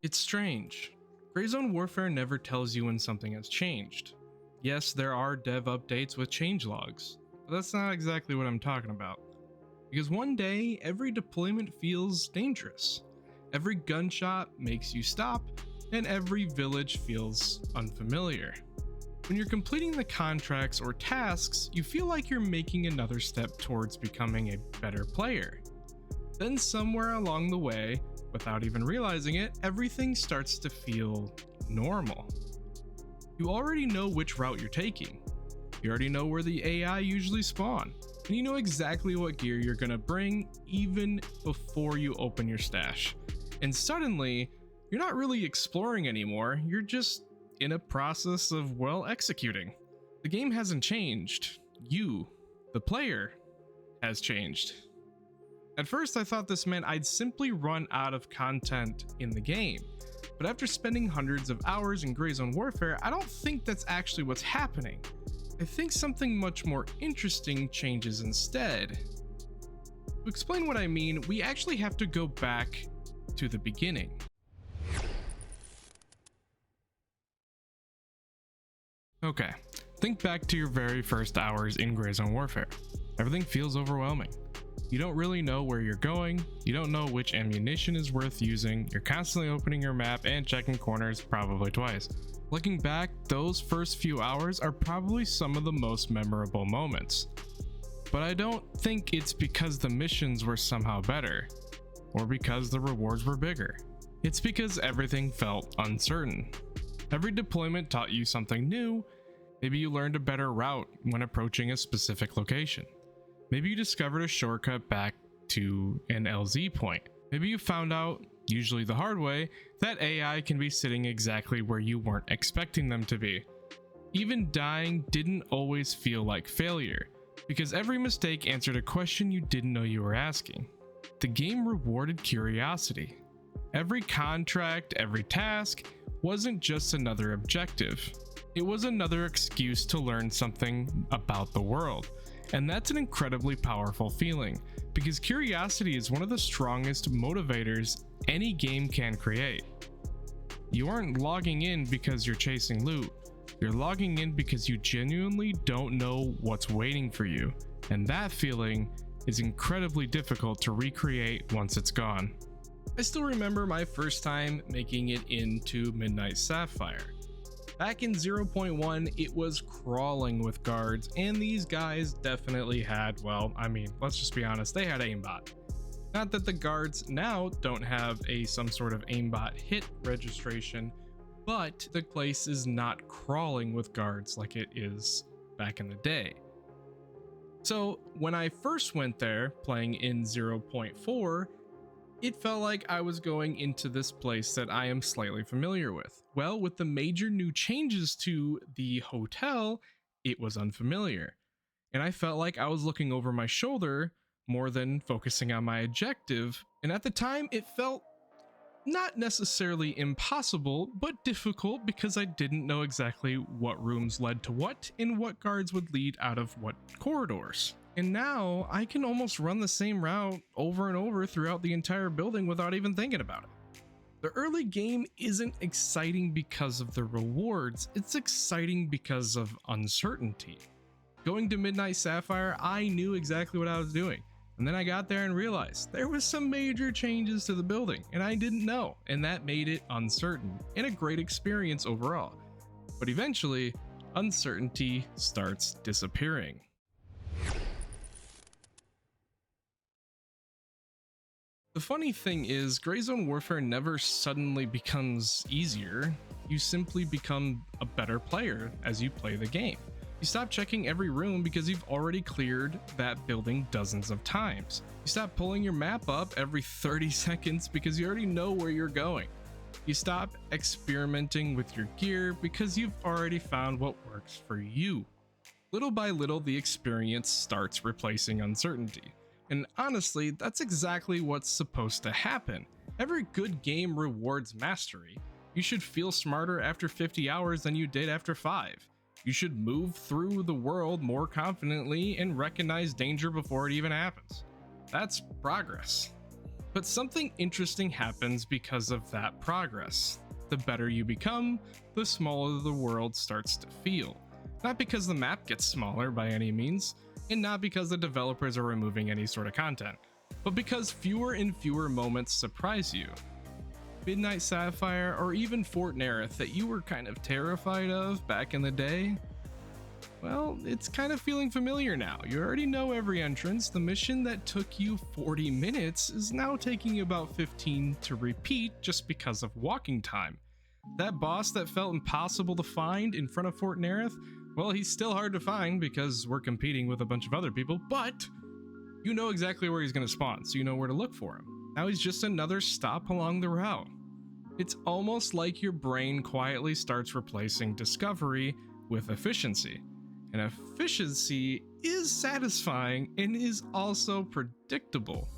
It's strange. Gray Zone Warfare never tells you when something has changed. Yes, there are dev updates with changelogs, but that's not exactly what I'm talking about. Because one day, every deployment feels dangerous. Every gunshot makes you stop, and every village feels unfamiliar. When you're completing the contracts or tasks, you feel like you're making another step towards becoming a better player. Then somewhere along the way, without even realizing it, everything starts to feel normal. You already know which route you're taking. You already know where the AI usually spawn, and you know exactly what gear you're gonna bring even before you open your stash. And suddenly, you're not really exploring anymore, you're just in a process of, well, executing. The game hasn't changed. You, the player, has changed. At first, I thought this meant I'd simply run out of content in the game. But after spending hundreds of hours in Gray Zone Warfare, I don't think that's actually what's happening. I think something much more interesting changes instead. To explain what I mean, we actually have to go back to the beginning. Okay, think back to your very first hours in Gray Zone Warfare. Everything feels overwhelming. You don't really know where you're going, you don't know which ammunition is worth using, you're constantly opening your map and checking corners probably twice. Looking back, those first few hours are probably some of the most memorable moments. But I don't think it's because the missions were somehow better, or because the rewards were bigger. It's because everything felt uncertain. Every deployment taught you something new. Maybe you learned a better route when approaching a specific location. Maybe you discovered a shortcut back to an LZ point. Maybe you found out, usually the hard way, that AI can be sitting exactly where you weren't expecting them to be. Even dying didn't always feel like failure, because every mistake answered a question you didn't know you were asking. The game rewarded curiosity. Every contract, every task wasn't just another objective. It was another excuse to learn something about the world. And that's an incredibly powerful feeling, because curiosity is one of the strongest motivators any game can create. You aren't logging in because you're chasing loot, you're logging in because you genuinely don't know what's waiting for you, and that feeling is incredibly difficult to recreate once it's gone. I still remember my first time making it into Midnight Sapphire. Back in 0.1, it was crawling with guards, and these guys definitely had, well, I mean, let's just be honest, they had aimbot. Not that the guards now don't have some sort of aimbot hit registration, but the place is not crawling with guards like it is back in the day. So when I first went there, playing in 0.4, it felt like I was going into this place that I am slightly familiar with. Well, with the major new changes to the hotel, it was unfamiliar. And I felt like I was looking over my shoulder more than focusing on my objective. And at the time, it felt not necessarily impossible, but difficult because I didn't know exactly what rooms led to what and what guards would lead out of what corridors. And now I can almost run the same route over and over throughout the entire building without even thinking about it. The early game isn't exciting because of the rewards, it's exciting because of uncertainty. Going to Midnight Sapphire, I knew exactly what I was doing. And then I got there and realized there was some major changes to the building and I didn't know, and that made it uncertain and a great experience overall. But eventually, uncertainty starts disappearing. The funny thing is, Gray Zone Warfare never suddenly becomes easier. You simply become a better player as you play the game. You stop checking every room because you've already cleared that building dozens of times. You stop pulling your map up every 30 seconds because you already know where you're going. You stop experimenting with your gear because you've already found what works for you. Little by little, the experience starts replacing uncertainty. And honestly, that's exactly what's supposed to happen. Every good game rewards mastery. You should feel smarter after 50 hours than you did after 5. You should move through the world more confidently and recognize danger before it even happens. That's progress. But something interesting happens because of that progress. The better you become, the smaller the world starts to feel. Not because the map gets smaller by any means, and not because the developers are removing any sort of content, but because fewer and fewer moments surprise you. Midnight Sapphire, or even Fort Nerith that you were kind of terrified of back in the day, well, it's kind of feeling familiar now. You already know every entrance. The mission that took you 40 minutes is now taking you about 15 to repeat just because of walking time. That boss that felt impossible to find in front of Fort Nerith, well, he's still hard to find because we're competing with a bunch of other people, but you know exactly where he's going to spawn, so you know where to look for him. Now he's just another stop along the route. It's almost like your brain quietly starts replacing discovery with efficiency. And efficiency is satisfying and is also predictable.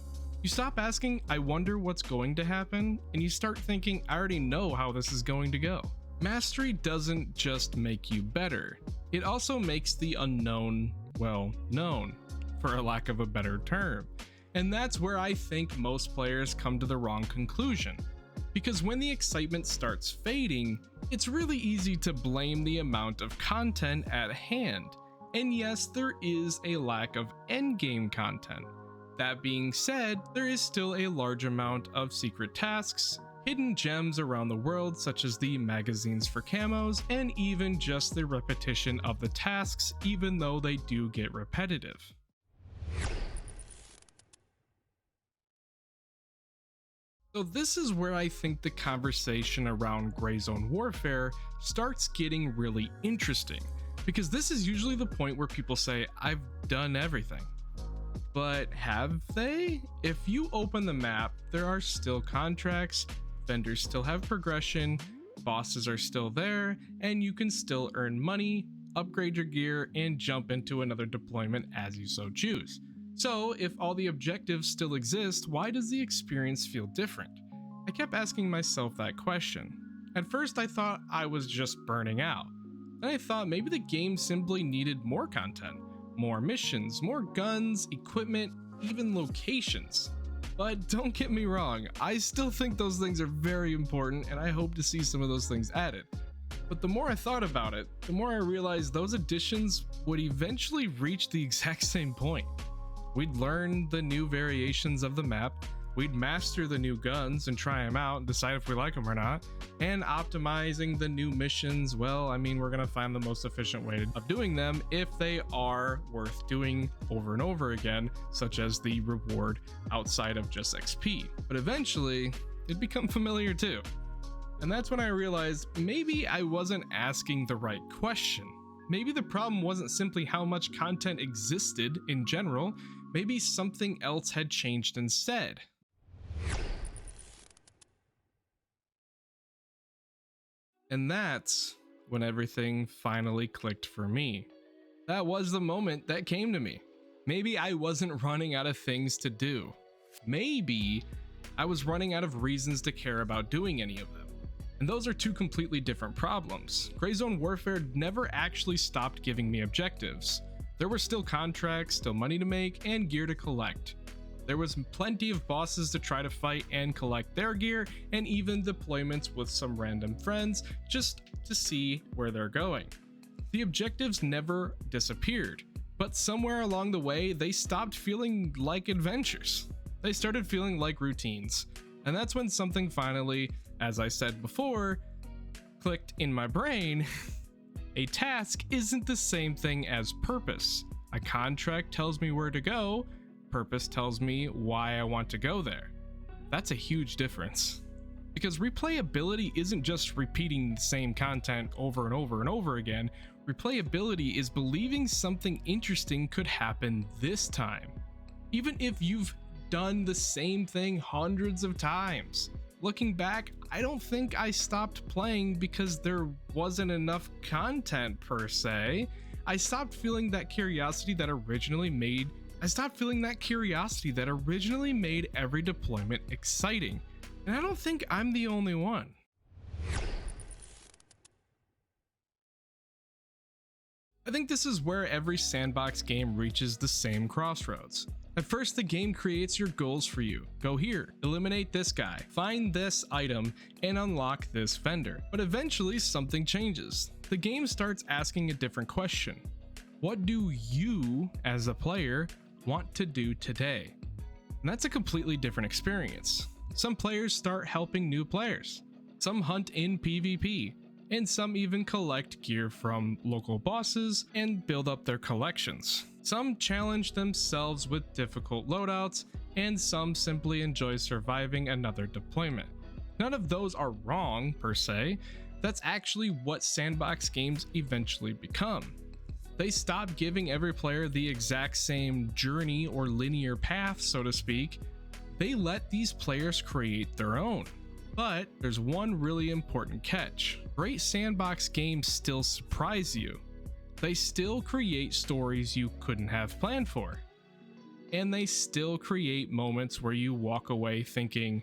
You stop asking, I wonder what's going to happen, and you start thinking, I already know how this is going to go. Mastery doesn't just make you better, it also makes the unknown, well, known, for a lack of a better term. And that's where I think most players come to the wrong conclusion. Because when the excitement starts fading, it's really easy to blame the amount of content at hand. And yes, there is a lack of endgame content. That being said, there is still a large amount of secret tasks, hidden gems around the world such as the magazines for camos, and even just the repetition of the tasks, even though they do get repetitive. So this is where I think the conversation around Gray Zone Warfare starts getting really interesting, because this is usually the point where people say, I've done everything. But have they? If you open the map, there are still contracts, vendors still have progression, bosses are still there, and you can still earn money, upgrade your gear, and jump into another deployment as you so choose. So if all the objectives still exist, why does the experience feel different? I kept asking myself that question. At first I thought I was just burning out. Then I thought maybe the game simply needed more content, more missions, more guns, equipment, even locations. But don't get me wrong, I still think those things are very important and I hope to see some of those things added. But the more I thought about it, the more I realized those additions would eventually reach the exact same point. We'd learn the new variations of the map, we'd master the new guns and try them out and decide if we like them or not, and optimizing the new missions, well, I mean, we're gonna find the most efficient way of doing them if they are worth doing over and over again, such as the reward outside of just XP. But eventually, it'd become familiar too. And that's when I realized maybe I wasn't asking the right question. Maybe the problem wasn't simply how much content existed in general, maybe something else had changed instead. And that's when everything finally clicked for me. That was the moment that came to me. Maybe I wasn't running out of things to do. Maybe I was running out of reasons to care about doing any of them. And those are two completely different problems. Gray Zone Warfare never actually stopped giving me objectives. There were still contracts, still money to make, and gear to collect. There was plenty of bosses to try to fight and collect their gear, and even deployments with some random friends just to see where they're going. The objectives never disappeared, but somewhere along the way they stopped feeling like adventures. They started feeling like routines. And that's when something finally, as I said before, clicked in my brain. A task isn't the same thing as purpose. A contract tells me where to go, purpose tells me why I want to go there. That's a huge difference. Because replayability isn't just repeating the same content over and over and over again. Replayability is believing something interesting could happen this time, even if you've done the same thing hundreds of times. Looking back, I don't think I stopped playing because there wasn't enough content per se. I stopped feeling that curiosity that originally made every deployment exciting. And I don't think I'm the only one. I think this is where every sandbox game reaches the same crossroads. At first, the game creates your goals for you. Go here, eliminate this guy, find this item, and unlock this vendor. But eventually something changes. The game starts asking a different question. What do you, as a player, want to do today? And that's a completely different experience. Some players start helping new players. Some hunt in PvP, and some even collect gear from local bosses and build up their collections. Some challenge themselves with difficult loadouts, and some simply enjoy surviving another deployment. None of those are wrong per se. That's actually what sandbox games eventually become. They stop giving every player the exact same journey or linear path, so to speak. They let these players create their own. But there's one really important catch. Great sandbox games still surprise you. They still create stories you couldn't have planned for. And they still create moments where you walk away thinking,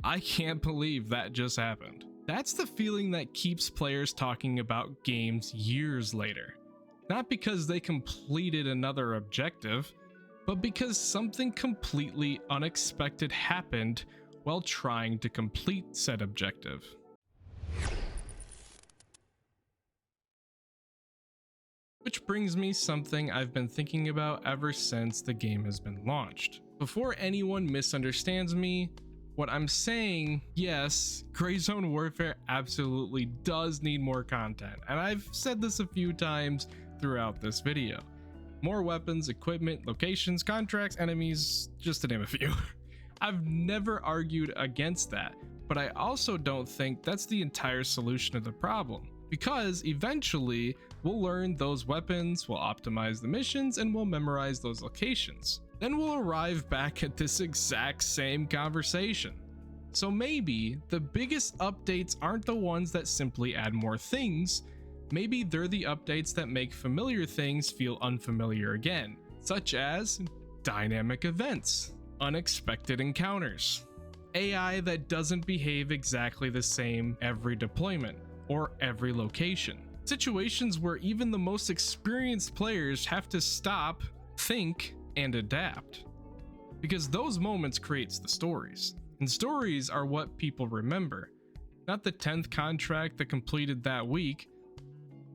I can't believe that just happened. That's the feeling that keeps players talking about games years later. Not because they completed another objective, but because something completely unexpected happened while trying to complete said objective. Which brings me something I've been thinking about ever since the game has been launched. Before anyone misunderstands me, what I'm saying, yes, Gray Zone Warfare absolutely does need more content, and I've said this a few times throughout this video. More weapons, equipment, locations, contracts, enemies, just to name a few. I've never argued against that, but I also don't think that's the entire solution of the problem, because eventually we'll learn those weapons, we'll optimize the missions, and we'll memorize those locations. Then we'll arrive back at this exact same conversation. So maybe the biggest updates aren't the ones that simply add more things. Maybe they're the updates that make familiar things feel unfamiliar again, such as dynamic events, unexpected encounters, AI that doesn't behave exactly the same every deployment or every location, situations where even the most experienced players have to stop, think, and adapt. Because those moments creates the stories, and stories are what people remember, not the 10th contract that completed that week.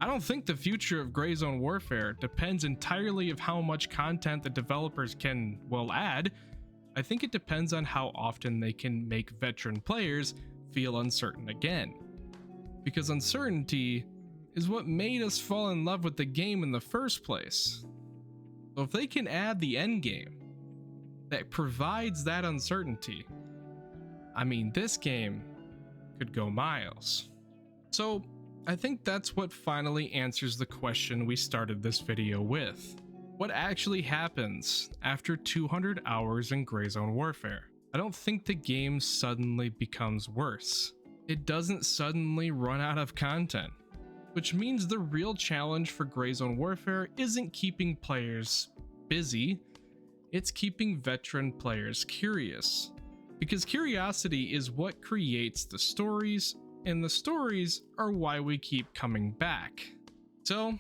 I don't think the future of Gray Zone Warfare depends entirely of how much content the developers can, well, add. I think it depends on how often they can make veteran players feel uncertain again. Because uncertainty is what made us fall in love with the game in the first place. So if they can add the end game that provides that uncertainty, I mean, this game could go miles. So I think that's what finally answers the question we started this video with. What actually happens after 200 hours in Gray Zone Warfare? I don't think the game suddenly becomes worse. It doesn't suddenly run out of content, which means the real challenge for Gray Zone Warfare isn't keeping players busy, it's keeping veteran players curious. Because curiosity is what creates the stories, and the stories are why we keep coming back. So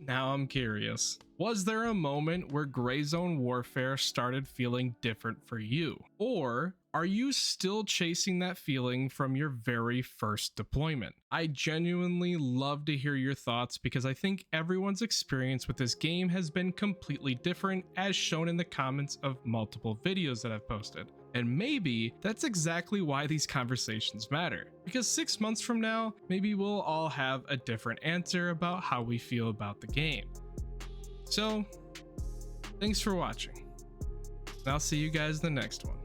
now I'm curious. Was there a moment where Gray Zone Warfare started feeling different for you? Or are you still chasing that feeling from your very first deployment? I genuinely love to hear your thoughts because I think everyone's experience with this game has been completely different, as shown in the comments of multiple videos that I've posted. And maybe that's exactly why these conversations matter. Because 6 months from now, maybe we'll all have a different answer about how we feel about the game. So, thanks for watching. I'll see you guys in the next one.